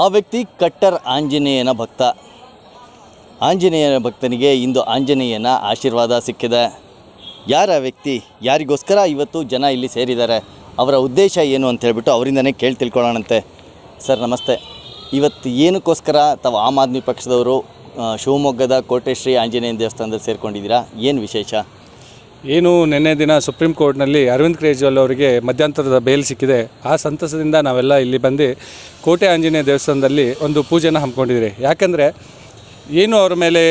ಆ ವ್ಯಕ್ತಿ ಕಟ್ಟರ್ ಆಂಜನೇಯನ ಭಕ್ತ. ಆಂಜನೇಯನ ಭಕ್ತನಿಗೆ ಇಂದು ಆಂಜನೇಯನ ಆಶೀರ್ವಾದ ಸಿಕ್ಕಿದೆ. ಯಾರ ವ್ಯಕ್ತಿ, ಯಾರಿಗೋಸ್ಕರ ಇವತ್ತು ಜನ ಇಲ್ಲಿ ಸೇರಿದ್ದಾರೆ, ಅವರ ಉದ್ದೇಶ ಏನು ಅಂತ ಹೇಳ್ಬಿಟ್ಟು ಅವರಿಂದನೇ ಕೇಳಿ ತಿಳ್ಕೊಳ್ಳೋಣಂತೆ. ಸರ್ ನಮಸ್ತೆ. ಇವತ್ತು ಏನಕ್ಕೋಸ್ಕರ ತಾವು ಆಮ್ ಆದ್ಮಿ ಪಕ್ಷದವರು ಶಿವಮೊಗ್ಗದ ಕೋಟೆ ಶ್ರೀ ಆಂಜನೇಯನ ದೇವಸ್ಥಾನದಲ್ಲಿ ಸೇರಿಕೊಂಡಿದ್ದೀರಾ? ಏನು ವಿಶೇಷ? ಏನು ನಿನ್ನೆ ದಿನ ಸುಪ್ರೀಂ ಕೋರ್ಟ್ನಲ್ಲಿ ಅರವಿಂದ್ ಕೇಜ್ರಿವಾಲ್ ಅವರಿಗೆ ಮಧ್ಯಂತರದ ಬೇಲ್ ಸಿಕ್ಕಿದೆ. ಆ ಸಂತಸದಿಂದ ನಾವೆಲ್ಲ ಇಲ್ಲಿ ಬಂದು ಕೋಟೆ ಆಂಜನೇಯ ದೇವಸ್ಥಾನದಲ್ಲಿ ಒಂದು ಪೂಜೆನ ಹಮ್ಮಿಕೊಂಡಿದ್ದೀರಿ. ಯಾಕೆಂದರೆ ಏನು ಅವರ ಮೇಲೆ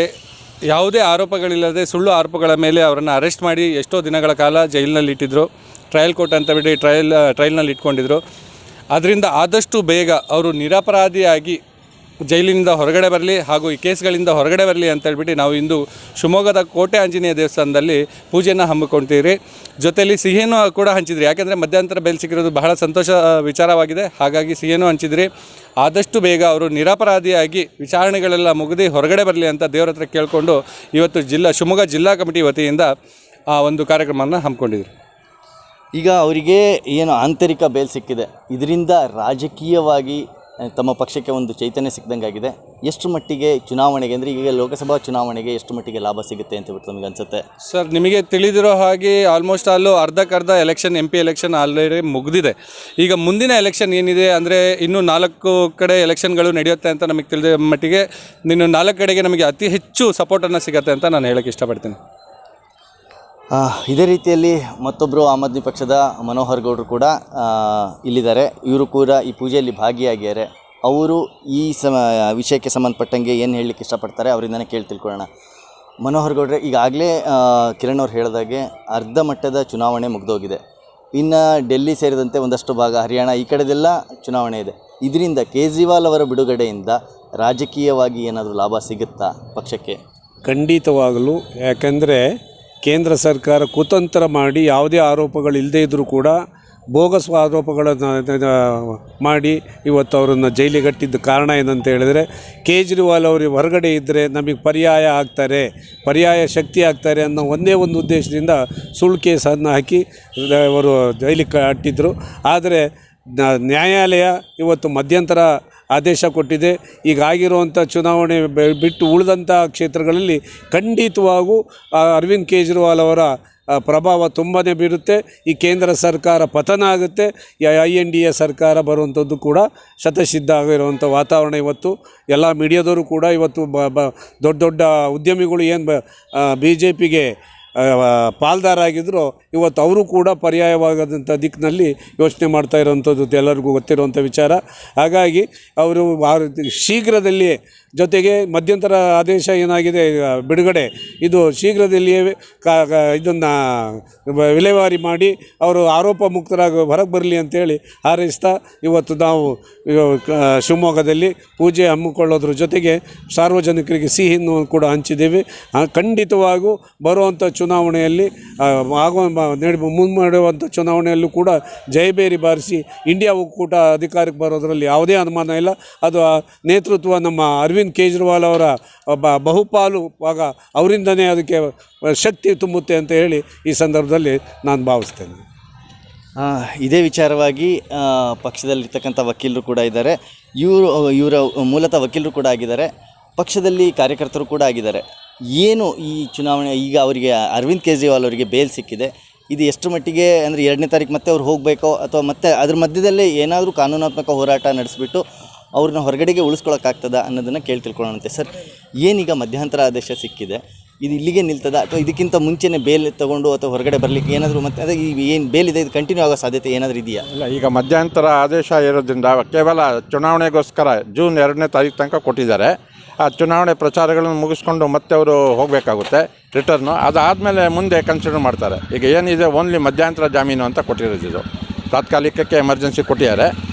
ಯಾವುದೇ ಆರೋಪಗಳಿಲ್ಲದೆ ಸುಳ್ಳು ಆರೋಪಗಳ ಮೇಲೆ ಅವರನ್ನು ಅರೆಸ್ಟ್ ಮಾಡಿ ಎಷ್ಟೋ ದಿನಗಳ ಕಾಲ ಜೈಲಿನಲ್ಲಿ ಇಟ್ಟಿದ್ದರು. ಟ್ರಯಲ್ ಕೋರ್ಟ್ ಅಂತ ಬಿಟ್ಟು ಟ್ರಯಲ್ನಲ್ಲಿ ಇಟ್ಕೊಂಡಿದ್ರು. ಅದರಿಂದ ಆದಷ್ಟು ಬೇಗ ಅವರು ನಿರಪರಾಧಿಯಾಗಿ ಜೈಲಿನಿಂದ ಹೊರಗಡೆ ಬರಲಿ ಹಾಗೂ ಈ ಕೇಸ್ಗಳಿಂದ ಹೊರಗಡೆ ಬರಲಿ ಅಂತೇಳ್ಬಿಟ್ಟು ನಾವು ಇಂದು ಶಿವಮೊಗ್ಗದ ಕೋಟೆ ಆಂಜನೇಯ ದೇವಸ್ಥಾನದಲ್ಲಿ ಪೂಜೆಯನ್ನು ಹಮ್ಮಿಕೊಳ್ತೀವಿ. ಜೊತೆಯಲ್ಲಿ ಸಿಹಿಯನ್ನು ಕೂಡ ಹಂಚಿದ್ರಿ. ಯಾಕೆಂದರೆ ಮಧ್ಯಂತರ ಬೇಲ್ ಸಿಕ್ಕಿರೋದು ಬಹಳ ಸಂತೋಷ ವಿಚಾರವಾಗಿದೆ. ಹಾಗಾಗಿ ಸಿಹಿಯನ್ನು ಹಂಚಿದ್ರಿ. ಆದಷ್ಟು ಬೇಗ ಅವರು ನಿರಪರಾಧಿಯಾಗಿ ವಿಚಾರಣೆಗಳೆಲ್ಲ ಮುಗಿದು ಹೊರಗಡೆ ಬರಲಿ ಅಂತ ದೇವರ ಹತ್ರ ಕೇಳಿಕೊಂಡು ಇವತ್ತು ಶಿವಮೊಗ್ಗ ಜಿಲ್ಲಾ ಕಮಿಟಿ ವತಿಯಿಂದ ಆ ಒಂದು ಕಾರ್ಯಕ್ರಮವನ್ನು ಹಮ್ಮಿಕೊಂಡಿದ್ರಿ. ಈಗ ಅವರಿಗೆ ಏನು ಆಂತರಿಕ ಬೇಲ್ ಸಿಕ್ಕಿದೆ, ಇದರಿಂದ ರಾಜಕೀಯವಾಗಿ ತಮ್ಮ ಪಕ್ಷಕ್ಕೆ ಒಂದು ಚೈತನ್ಯ ಸಿಕ್ಕಿದಂಗಾಗಿದೆ. ಎಷ್ಟು ಮಟ್ಟಿಗೆ ಚುನಾವಣೆಗೆ, ಅಂದರೆ ಈಗ ಲೋಕಸಭಾ ಚುನಾವಣೆಗೆ ಎಷ್ಟು ಮಟ್ಟಿಗೆ ಲಾಭ ಸಿಗುತ್ತೆ ಅಂತ ಹೇಳ್ಬಿಟ್ಟು ನಮಗೆ ಅನಿಸುತ್ತೆ? ಸರ್, ನಿಮಗೆ ತಿಳಿದಿರೋ ಹಾಗೆ ಆಲ್ಮೋಸ್ಟ್ ಅಲ್ಲೂ ಅರ್ಧಕ್ಕರ್ಧ ಎಲೆಕ್ಷನ್ MP ಎಲೆಕ್ಷನ್ ಆಲ್ರೆಡಿ ಮುಗಿದಿದೆ. ಈಗ ಮುಂದಿನ ಎಲೆಕ್ಷನ್ ಏನಿದೆ ಅಂದರೆ ಇನ್ನೂ 4 ಕಡೆ ಎಲೆಕ್ಷನ್ಗಳು ನಡೆಯುತ್ತೆ ಅಂತ ನಮಗೆ ತಿಳಿದ ಮಟ್ಟಿಗೆ ಇನ್ನು 4 ಕಡೆಗೆ ನಮಗೆ ಅತಿ ಹೆಚ್ಚು ಸಪೋರ್ಟನ್ನು ಸಿಗುತ್ತೆ ಅಂತ ನಾನು ಹೇಳೋಕ್ಕೆ ಇಷ್ಟಪಡ್ತೀನಿ. ಇದೇ ರೀತಿಯಲ್ಲಿ ಮತ್ತೊಬ್ಬರು ಆಮ್ ಆದ್ಮಿ ಪಕ್ಷದ ಮನೋಹರ್ ಗೌಡರು ಕೂಡ ಇಲ್ಲಿದ್ದಾರೆ. ಇವರು ಕೂಡ ಈ ಪೂಜೆಯಲ್ಲಿ ಭಾಗಿಯಾಗಿದ್ದಾರೆ. ಅವರು ಈ ವಿಷಯಕ್ಕೆ ಸಂಬಂಧಪಟ್ಟಂಗೆ ಏನು ಹೇಳಲಿಕ್ಕೆ ಇಷ್ಟಪಡ್ತಾರೆ ಅವರಿಂದನೇ ಕೇಳಿ ತಿಳ್ಕೊಳ್ಳೋಣ. ಮನೋಹರ್ ಗೌಡ್ರೆ, ಈಗಾಗಲೇ ಕಿರಣ್ ಅವ್ರು ಹೇಳಿದಾಗೆ ಅರ್ಧ ಮಟ್ಟದ ಚುನಾವಣೆ ಮುಗಿದೋಗಿದೆ. ಇನ್ನು ಡೆಲ್ಲಿ ಸೇರಿದಂತೆ ಒಂದಷ್ಟು ಭಾಗ, ಹರಿಯಾಣ ಈ ಕಡೆದೆಲ್ಲ ಚುನಾವಣೆ ಇದೆ. ಇದರಿಂದ ಕೇಜ್ರಿವಾಲ್ ಅವರ ಬಿಡುಗಡೆಯಿಂದ ರಾಜಕೀಯವಾಗಿ ಏನಾದರೂ ಲಾಭ ಸಿಗುತ್ತಾ ಪಕ್ಷಕ್ಕೆ? ಖಂಡಿತವಾಗಲು. ಯಾಕಂದರೆ ಕೇಂದ್ರ ಸರ್ಕಾರ ಕುತಂತ್ರ ಮಾಡಿ ಯಾವುದೇ ಆರೋಪಗಳಿಲ್ಲದೇ ಇದ್ದರೂ ಕೂಡ ಬೋಗಸ್ ಆರೋಪಗಳನ್ನು ಮಾಡಿ ಇವತ್ತು ಅವರನ್ನು ಜೈಲಿಗಟ್ಟಿದ್ದ ಕಾರಣ ಏನಂತ ಹೇಳಿದರೆ, ಕೇಜ್ರಿವಾಲ್ ಅವರು ಹೊರಗಡೆ ಇದ್ದರೆ ನಮಗೆ ಪರ್ಯಾಯ ಶಕ್ತಿ ಆಗ್ತಾರೆ ಅನ್ನೋ ಒಂದೇ ಒಂದು ಉದ್ದೇಶದಿಂದ ಸುಳ್ಳು ಕೇಸನ್ನು ಹಾಕಿ ಅವರು ಜೈಲಿಗೆ ಅಟ್ಟಿದ್ದರು. ಆದರೆ ನ್ಯಾಯಾಲಯ ಇವತ್ತು ಮಧ್ಯಂತರ ಆದೇಶ ಕೊಟ್ಟಿದೆ. ಈಗಾಗಿರುವಂಥ ಚುನಾವಣೆ ಬಿಟ್ಟು ಉಳಿದಂಥ ಕ್ಷೇತ್ರಗಳಲ್ಲಿ ಖಂಡಿತವಾಗೂ ಅರವಿಂದ್ ಕೇಜ್ರಿವಾಲ್ ಅವರ ಪ್ರಭಾವ ತುಂಬಾ ಬೀರುತ್ತೆ. ಈ ಕೇಂದ್ರ ಸರ್ಕಾರ ಪತನ ಆಗುತ್ತೆ. INDA ಸರ್ಕಾರ ಬರುವಂಥದ್ದು ಕೂಡ ಶತಸಿದ್ಧ ಆಗಿರುವಂಥ ವಾತಾವರಣ ಇವತ್ತು ಎಲ್ಲ ಮೀಡಿಯಾದವರು ಕೂಡ ಇವತ್ತು ದೊಡ್ಡ ದೊಡ್ಡ ಉದ್ಯಮಿಗಳು ಏನು BJPಗೆ ಪಾಲ್ದಾರಾಗಿದ್ದರು, ಇವತ್ತು ಅವರು ಕೂಡ ಪರ್ಯಾಯವಾಗದಂಥ ದಿಕ್ಕಿನಲ್ಲಿ ಯೋಚನೆ ಮಾಡ್ತಾ ಇರೋವಂಥದ್ದು ಎಲ್ಲರಿಗೂ ಗೊತ್ತಿರುವಂಥ ವಿಚಾರ. ಹಾಗಾಗಿ ಅವರು ಶೀಘ್ರದಲ್ಲಿಯೇ, ಜೊತೆಗೆ ಮಧ್ಯಂತರ ಆದೇಶ ಏನಾಗಿದೆ ಬಿಡುಗಡೆ, ಇದು ಶೀಘ್ರದಲ್ಲಿಯೇ ಇದನ್ನು ವಿಲೇವಾರಿ ಮಾಡಿ ಅವರು ಆರೋಪ ಮುಕ್ತರಾಗಿ ಹೊರಗೆ ಬರಲಿ ಅಂತೇಳಿ ಹಾರೈಸ್ತಾ ಇವತ್ತು ನಾವು ಶಿವಮೊಗ್ಗದಲ್ಲಿ ಪೂಜೆ ಹಮ್ಮಿಕೊಳ್ಳೋದ್ರ ಜೊತೆಗೆ ಸಾರ್ವಜನಿಕರಿಗೆ ಸಿಹಿಯನ್ನು ಕೂಡ ಹಂಚಿದ್ದೇವೆ. ಖಂಡಿತವಾಗೂ ಬರುವಂಥ ಚುನಾವಣೆಯಲ್ಲಿ ಮುನ್ನೆಡೆಯುವಂಥ ಚುನಾವಣೆಯಲ್ಲೂ ಕೂಡ ಜಯಬೇರಿ ಬಾರಿಸಿ ಇಂಡಿಯಾ ಒಕ್ಕೂಟ ಅಧಿಕಾರಕ್ಕೆ ಬರೋದರಲ್ಲಿ ಯಾವುದೇ ಅನುಮಾನ ಇಲ್ಲ. ಅದು ನೇತೃತ್ವ ನಮ್ಮ ಅರವಿಂದ್ ಕೇಜ್ರಿವಾಲ್ ಅವರ ಬಹುಪಾಲು ಭಾಗ ಅವರಿಂದನೇ ಅದಕ್ಕೆ ಶಕ್ತಿ ತುಂಬುತ್ತೆ ಅಂತ ಹೇಳಿ ಈ ಸಂದರ್ಭದಲ್ಲಿ ನಾನು ಭಾವಿಸ್ತೇನೆ. ಇದೇ ವಿಚಾರವಾಗಿ ಪಕ್ಷದಲ್ಲಿರ್ತಕ್ಕಂಥ ವಕೀಲರು ಕೂಡ ಇದ್ದಾರೆ. ಇವರ ಮೂಲತಃ ವಕೀಲರು ಕೂಡ ಆಗಿದ್ದಾರೆ, ಪಕ್ಷದಲ್ಲಿ ಕಾರ್ಯಕರ್ತರು ಕೂಡ ಆಗಿದ್ದಾರೆ. ಏನು ಈ ಚುನಾವಣೆ, ಈಗ ಅವರಿಗೆ ಅರವಿಂದ್ ಕೇಜ್ರಿವಾಲ್ ಅವರಿಗೆ ಬೇಲ್ ಸಿಕ್ಕಿದೆ, ಇದು ಎಷ್ಟು ಮಟ್ಟಿಗೆ, ಅಂದರೆ 2ನೇ ತಾರೀಕು ಮತ್ತೆ ಅವ್ರು ಹೋಗಬೇಕೋ ಅಥವಾ ಮತ್ತೆ ಅದ್ರ ಮಧ್ಯದಲ್ಲೇ ಏನಾದರೂ ಕಾನೂನಾತ್ಮಕ ಹೋರಾಟ ನಡೆಸಿಬಿಟ್ಟು ಅವ್ರನ್ನ ಹೊರಗಡೆಗೆ ಉಳಿಸ್ಕೊಳ್ಳೋಕ್ಕಾಗ್ತದ ಅನ್ನೋದನ್ನು ಕೇಳಿ ತಿಳ್ಕೊಳ್ಳೋಣಂತೆ. ಸರ್, ಏನೀಗ ಮಧ್ಯಂತರ ಆದೇಶ ಸಿಕ್ಕಿದೆ, ಇದು ಇಲ್ಲಿಗೆ ನಿಲ್ತದ ಅಥವಾ ಇದಕ್ಕಿಂತ ಮುಂಚೆನೇ ಬೇಲ್ ತೊಗೊಂಡು ಅಥವಾ ಹೊರಗಡೆ ಬರಲಿಕ್ಕೆ ಏನಾದರೂ ಮತ್ತೆ ಅದೇ ಏನು ಬೇಲ್ ಇದೆ ಇದು ಕಂಟಿನ್ಯೂ ಆಗೋ ಸಾಧ್ಯತೆ ಏನಾದರೂ ಇದೆಯಾ? ಇಲ್ಲ, ಈಗ ಮಧ್ಯಂತರ ಆದೇಶ ಇರೋದ್ರಿಂದ ಕೇವಲ ಚುನಾವಣೆಗೋಸ್ಕರ ಜೂನ್ 2ನೇ ತಾರೀಕು ತನಕ ಕೊಟ್ಟಿದ್ದಾರೆ. ಆ ಚುನಾವಣೆ ಪ್ರಚಾರಗಳನ್ನು ಮುಗಿಸ್ಕೊಂಡು ಮತ್ತೆ ಅವರು ಹೋಗಬೇಕಾಗುತ್ತೆ ರಿಟರ್ನು. ಅದಾದಮೇಲೆ ಮುಂದೆ ಕನ್ಸಿಡರ್ ಮಾಡ್ತಾರೆ. ಈಗ ಏನಿದೆ ಓನ್ಲಿ ಮಧ್ಯಂತರ ಜಾಮೀನು ಅಂತ ಕೊಟ್ಟಿರೋದು, ಇದು ತಾತ್ಕಾಲಿಕಕ್ಕೆ ಎಮರ್ಜೆನ್ಸಿ ಕೊಟ್ಟಿದ್ದಾರೆ.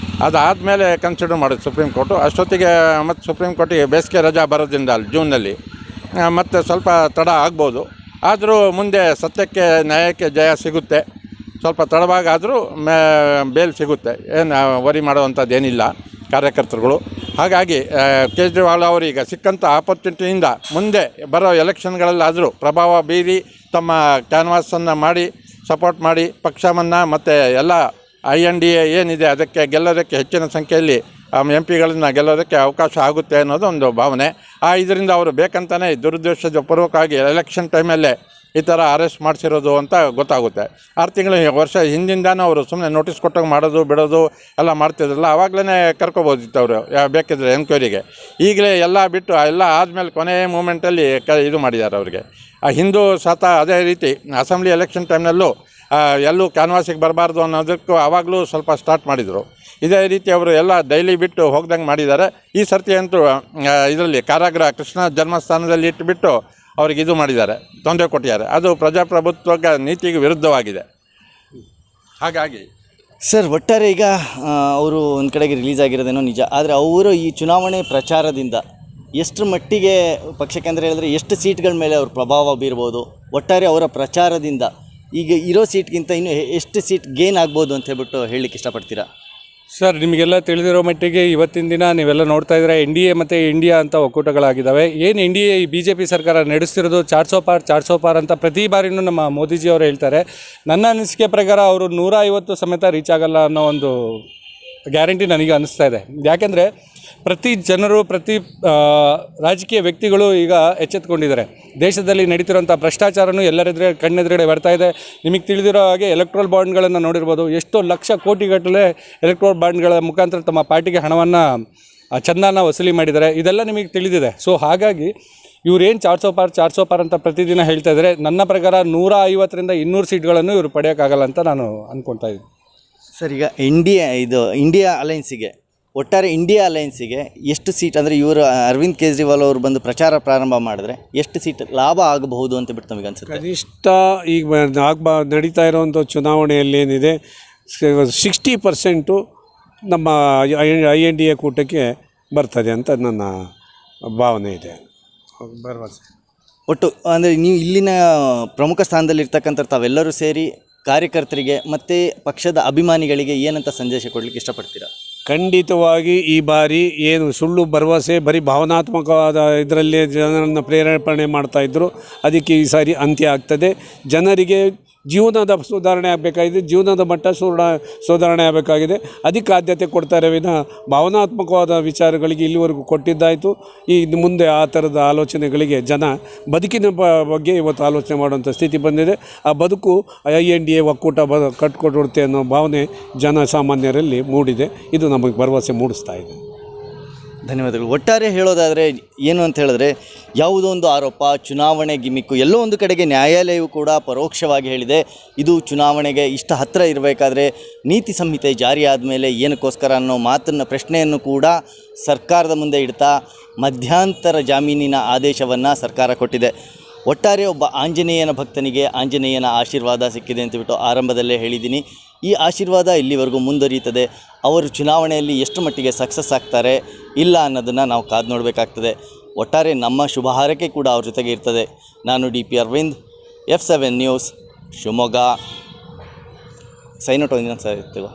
ಅದಾದಮೇಲೆ ಕನ್ಸಿಡರ್ ಮಾಡೋದು ಸುಪ್ರೀಂ ಕೋರ್ಟು. ಅಷ್ಟೊತ್ತಿಗೆ ಮತ್ತು ಸುಪ್ರೀಂ ಕೋರ್ಟಿಗೆ ಬೇಸಿಗೆ ರಜಾ ಬರೋದ್ರಿಂದ ಜೂನ್ನಲ್ಲಿ ಮತ್ತು ಸ್ವಲ್ಪ ತಡ ಆಗ್ಬೋದು. ಆದರೂ ಮುಂದೆ ಸತ್ಯಕ್ಕೆ ನ್ಯಾಯಕ್ಕೆ ಜಯ ಸಿಗುತ್ತೆ. ಸ್ವಲ್ಪ ತಡವಾಗಾದರೂ ಬೇಲ್ ಸಿಗುತ್ತೆ, ಏನು ವರಿ ಮಾಡುವಂಥದ್ದು ಏನಿಲ್ಲ ಕಾರ್ಯಕರ್ತರುಗಳು. ಹಾಗಾಗಿ ಕೇಜ್ರಿವಾಲ್ ಅವರೀಗ ಸಿಕ್ಕಂಥ ಆಪರ್ಚುನಿಟಿಯಿಂದ ಮುಂದೆ ಬರೋ ಎಲೆಕ್ಷನ್ಗಳಲ್ಲಾದರೂ ಪ್ರಭಾವ ಬೀರಿ ತಮ್ಮ ಕ್ಯಾನ್ವಾಸನ್ನು ಮಾಡಿ ಸಪೋರ್ಟ್ ಮಾಡಿ ಪಕ್ಷವನ್ನು ಮತ್ತು ಎಲ್ಲ INDA ಏನಿದೆ ಅದಕ್ಕೆ ಗೆಲ್ಲೋದಕ್ಕೆ ಹೆಚ್ಚಿನ ಸಂಖ್ಯೆಯಲ್ಲಿ MP ಗಳನ್ನ ಗೆಲ್ಲೋದಕ್ಕೆ ಅವಕಾಶ ಆಗುತ್ತೆ ಅನ್ನೋದು ಒಂದು ಭಾವನೆ. ಇದರಿಂದ ಅವರು ಬೇಕಂತಲೇ ದುರುದ್ದೇಶದ ಪೂರ್ವಕವಾಗಿ ಎಲೆಕ್ಷನ್ ಟೈಮಲ್ಲೇ ಈ ಥರ ಅರೆಸ್ಟ್ ಮಾಡಿಸಿರೋದು ಅಂತ ಗೊತ್ತಾಗುತ್ತೆ. 6 ತಿಂಗಳು ವರ್ಷ ಹಿಂದಿಂದಾನು ಅವರು ಸುಮ್ಮನೆ ನೋಟಿಸ್ ಕೊಟ್ಟಾಗ ಮಾಡೋದು ಬಿಡೋದು ಎಲ್ಲ ಮಾಡ್ತಿದ್ರಲ್ಲ, ಆವಾಗಲೇ ಕರ್ಕೊಬೋದಿತ್ತು ಅವರು ಬೇಕಿದ್ರೆ ಎನ್ಕ್ವೈರಿಗೆ. ಈಗಲೇ ಎಲ್ಲ ಬಿಟ್ಟು ಎಲ್ಲ ಆದಮೇಲೆ ಕೊನೆ ಮೂಮೆಂಟಲ್ಲಿ ಇದು ಮಾಡಿದ್ದಾರೆ ಅವರಿಗೆ. ಹಿಂದೂ ಸತ ಅದೇ ರೀತಿ ಅಸೆಂಬ್ಲಿ ಎಲೆಕ್ಷನ್ ಟೈಮ್ನಲ್ಲೂ ಎಲ್ಲೂ ಕ್ಯಾನ್ವಾಸಿಗೆ ಬರಬಾರ್ದು ಅನ್ನೋದಕ್ಕೂ ಆವಾಗಲೂ ಸ್ವಲ್ಪ ಸ್ಟಾರ್ಟ್ ಮಾಡಿದರು. ಇದೇ ರೀತಿ ಅವರು ಎಲ್ಲ ಡೈಲಿ ಬಿಟ್ಟು ಹೋಗ್ದಂಗೆ ಮಾಡಿದ್ದಾರೆ. ಈ ಸರ್ತಿ ಅಂತೂ ಇದರಲ್ಲಿ ಕಾರಾಗೃಹ ಕೃಷ್ಣ ಜನ್ಮಸ್ಥಾನದಲ್ಲಿ ಇಟ್ಟುಬಿಟ್ಟು ಅವ್ರಿಗೆ ಇದು ಮಾಡಿದ್ದಾರೆ, ತೊಂದರೆ ಕೊಟ್ಟಿದ್ದಾರೆ. ಅದು ಪ್ರಜಾಪ್ರಭುತ್ವ ನೀತಿಗೆ ವಿರುದ್ಧವಾಗಿದೆ. ಹಾಗಾಗಿ ಸರ್, ಒಟ್ಟಾರೆ ಈಗ ಅವರು ಒಂದು ಕಡೆಗೆ ರಿಲೀಸ್ ಆಗಿರೋದೇನೋ ನಿಜ, ಆದರೆ ಅವರು ಈ ಚುನಾವಣೆ ಪ್ರಚಾರದಿಂದ ಎಷ್ಟರ ಮಟ್ಟಿಗೆ ಪಕ್ಷಕ್ಕೆ ಅಂದರೆ ಹೇಳಿದ್ರೆ ಎಷ್ಟು ಸೀಟ್ಗಳ ಮೇಲೆ ಅವ್ರ ಪ್ರಭಾವ ಬೀರ್ಬೋದು? ಒಟ್ಟಾರೆ ಅವರ ಪ್ರಚಾರದಿಂದ ಈಗ ಇರೋ ಸೀಟ್ಗಿಂತ ಇನ್ನೂ ಎಷ್ಟು ಸೀಟ್ ಗೇನ್ ಆಗ್ಬೋದು ಅಂತ ಹೇಳ್ಬಿಟ್ಟು ಹೇಳಲಿಕ್ಕೆ ಇಷ್ಟಪಡ್ತೀರಾ? ಸರ್, ನಿಮಗೆಲ್ಲ ತಿಳಿದಿರೋ ಮಟ್ಟಿಗೆ ಇವತ್ತಿನ ದಿನ ನೀವೆಲ್ಲ ನೋಡ್ತಾ ಇದ್ರೆ NDA ಮತ್ತು ಇಂಡಿಯಾ ಅಂತ ಒಕ್ಕೂಟಗಳಾಗಿದ್ದಾವೆ. ಏನು NDA ಈ BJP ಸರ್ಕಾರ ನಡೆಸ್ತಿರೋದು 400 ಪಾರ್ ಅಂತ ಪ್ರತಿ ಬಾರಿನೂ ನಮ್ಮ ಮೋದಿಜಿಯವರು ಹೇಳ್ತಾರೆ. ನನ್ನ ಅನಿಸಿಕೆ ಪ್ರಕಾರ ಅವರು 150 ಸಮೇತ ರೀಚ್ ಆಗಲ್ಲ ಅನ್ನೋ ಒಂದು ಗ್ಯಾರಂಟಿ ನನಗೆ ಅನ್ನಿಸ್ತಾ ಇದೆ. ಯಾಕೆಂದರೆ ಪ್ರತಿ ಜನರು, ಪ್ರತಿ ರಾಜಕೀಯ ವ್ಯಕ್ತಿಗಳು ಈಗ ಎಚ್ಚೆತ್ತುಕೊಂಡಿದ್ದಾರೆ. ದೇಶದಲ್ಲಿ ನಡೀತಿರೋಂಥ ಭ್ರಷ್ಟಾಚಾರನೂ ಎಲ್ಲರೆದುರೇ ಕಣ್ಣೆದುರುಗಡೆ ಬರ್ತಾ ಇದೆ. ನಿಮಗೆ ತಿಳಿದಿರೋ ಹಾಗೆ ಎಲೆಕ್ಟ್ರಲ್ ಬಾಂಡ್ಗಳನ್ನು ನೋಡಿರ್ಬೋದು. ಎಷ್ಟೋ ಲಕ್ಷ ಕೋಟಿಗಟ್ಟಲೆ ಎಲೆಕ್ಟ್ರಲ್ ಬಾಂಡ್ಗಳ ಮುಖಾಂತರ ತಮ್ಮ ಪಾರ್ಟಿಗೆ ಹಣವನ್ನು ಚಂದಾನ ವಸೂಲಿ ಮಾಡಿದ್ದಾರೆ. ಇದೆಲ್ಲ ನಿಮಗೆ ತಿಳಿದಿದೆ. ಸೊ ಹಾಗಾಗಿ ಇವರೇನು 400 ಪಾರ್ ಅಂತ ಪ್ರತಿದಿನ ಹೇಳ್ತಾ ಇದ್ದಾರೆ. ನನ್ನ ಪ್ರಕಾರ 150ರಿಂದ 200 ಸೀಟ್ಗಳನ್ನು ಇವರು ಪಡೆಯೋಕ್ಕಾಗಲ್ಲ ಅಂತ ನಾನು ಅಂದ್ಕೊಳ್ತಾ ಇದ್ದೀನಿ. ಸರ್, ಈಗ ಇಂಡಿಯಾ ಅಲೈನ್ಸಿಗೆ, ಒಟ್ಟಾರೆ ಇಂಡಿಯಾ ಅಲೈನ್ಸಿಗೆ ಎಷ್ಟು ಸೀಟ್ ಅಂದರೆ ಇವರು ಅರವಿಂದ್ ಕೇಜ್ರಿವಾಲ್ ಅವರು ಬಂದು ಪ್ರಚಾರ ಪ್ರಾರಂಭ ಮಾಡಿದ್ರೆ ಎಷ್ಟು ಸೀಟ್ ಲಾಭ ಆಗಬಹುದು ಅಂತ ಬಿಟ್ಟು ನಮಗೆ ಅನ್ಸುತ್ತೆ? ಕನಿಷ್ಠ ಈಗ ನಡೀತಾ ಇರೋವಂಥ ಚುನಾವಣೆಯಲ್ಲಿ ಏನಿದೆ 60% ನಮ್ಮ INDA ಕೂಟಕ್ಕೆ ಬರ್ತದೆ ಅಂತ ನನ್ನ ಭಾವನೆ ಇದೆ, ಭರವಸೆ. ಒಟ್ಟು ಅಂದರೆ ನೀವು ಇಲ್ಲಿನ ಪ್ರಮುಖ ಸ್ಥಾನದಲ್ಲಿರ್ತಕ್ಕಂಥ ತಾವೆಲ್ಲರೂ ಸೇರಿ ಕಾರ್ಯಕರ್ತರಿಗೆ ಮತ್ತು ಪಕ್ಷದ ಅಭಿಮಾನಿಗಳಿಗೆ ಏನಂತ ಸಂದೇಶ ಕೊಡಲಿಕ್ಕೆ ಇಷ್ಟಪಡ್ತೀರಾ? ಖಂಡಿತವಾಗಿ ಈ ಬಾರಿ ಏನು ಸುಳ್ಳು ಭರವಸೆ, ಬರೀ ಭಾವನಾತ್ಮಕವಾದ ಇದರಲ್ಲೇ ಜನರನ್ನು ಪ್ರೇರೇಪಣೆ ಮಾಡ್ತಾಯಿದ್ರು, ಅದಕ್ಕೆ ಈ ಸಾರಿ ಅಂತ್ಯ ಆಗ್ತದೆ. ಜನರಿಗೆ ಜೀವನದ ಸುಧಾರಣೆ ಆಗಬೇಕಾಗಿದೆ, ಜೀವನದ ಮಟ್ಟ ಸುಧಾರಣೆ ಆಗಬೇಕಾಗಿದೆ. ಅದಕ್ಕೆ ಆದ್ಯತೆ ಕೊಡ್ತಾರೆ ವಿನಃ ಭಾವನಾತ್ಮಕವಾದ ವಿಚಾರಗಳಿಗೆ ಇಲ್ಲಿವರೆಗೂ ಕೊಟ್ಟಿದ್ದಾಯಿತು. ಈ ಮುಂದೆ ಆ ಥರದ ಆಲೋಚನೆಗಳಿಗೆ ಜನ ಬದುಕಿನ ಬಗ್ಗೆ ಇವತ್ತು ಆಲೋಚನೆ ಮಾಡುವಂಥ ಸ್ಥಿತಿ ಬಂದಿದೆ. ಆ ಬದುಕು INDA ಒಕ್ಕೂಟ ಕಟ್ಕೊಡುತ್ತೆ ಅನ್ನೋ ಭಾವನೆ ಜನಸಾಮಾನ್ಯರಲ್ಲಿ ಮೂಡಿದೆ. ಇದು ನಮಗೆ ಭರವಸೆ ಮೂಡಿಸ್ತಾ ಇದೆ. ಧನ್ಯವಾದಗಳು. ಒಟ್ಟಾರೆ ಹೇಳೋದಾದರೆ ಏನು ಅಂತ ಹೇಳಿದ್ರೆ, ಯಾವುದೋ ಒಂದು ಆರೋಪ, ಚುನಾವಣೆ ಗಿಮಿಕ್ಕು, ಎಲ್ಲೋ ಒಂದು ಕಡೆಗೆ ನ್ಯಾಯಾಲಯವು ಕೂಡ ಪರೋಕ್ಷವಾಗಿ ಹೇಳಿದೆ ಇದು ಚುನಾವಣೆಗೆ ಇಷ್ಟ ಹತ್ತಿರ ಇರಬೇಕಾದ್ರೆ ನೀತಿ ಸಂಹಿತೆ ಜಾರಿ ಆದಮೇಲೆ ಏನಕ್ಕೋಸ್ಕರ ಅನ್ನೋ ಪ್ರಶ್ನೆಯನ್ನು ಕೂಡ ಸರ್ಕಾರದ ಮುಂದೆ ಇಡ್ತಾ ಮಧ್ಯಂತರ ಜಾಮೀನಿನ ಆದೇಶವನ್ನು ಸರ್ಕಾರ ಕೊಟ್ಟಿದೆ. ಒಟ್ಟಾರೆ ಒಬ್ಬ ಆಂಜನೇಯನ ಭಕ್ತನಿಗೆ ಆಂಜನೇಯನ ಆಶೀರ್ವಾದ ಸಿಕ್ಕಿದೆ ಅಂತಬಿಟ್ಟು ಆರಂಭದಲ್ಲೇ ಹೇಳಿದ್ದೀನಿ. ಈ ಆಶೀರ್ವಾದ ಇಲ್ಲಿವರೆಗೂ ಮುಂದುವರಿಯುತ್ತದೆ. ಅವರು ಚುನಾವಣೆಯಲ್ಲಿ ಎಷ್ಟು ಮಟ್ಟಿಗೆ ಸಕ್ಸಸ್ ಆಗ್ತಾರೆ ಇಲ್ಲ ಅನ್ನೋದನ್ನು ನಾವು ಕಾದು ನೋಡಬೇಕಾಗ್ತದೆ. ಒಟ್ಟಾರೆ ನಮ್ಮ ಶುಭ ಹಾರೈಕೆ ಕೂಡ ಅವ್ರ ಜೊತೆಗೆ ಇರ್ತದೆ. ನಾನು DP Arvind, F7 news, Shivamogga. Sign out ಒಂದಿನ ಸರ್ ಇರ್ತೀವ.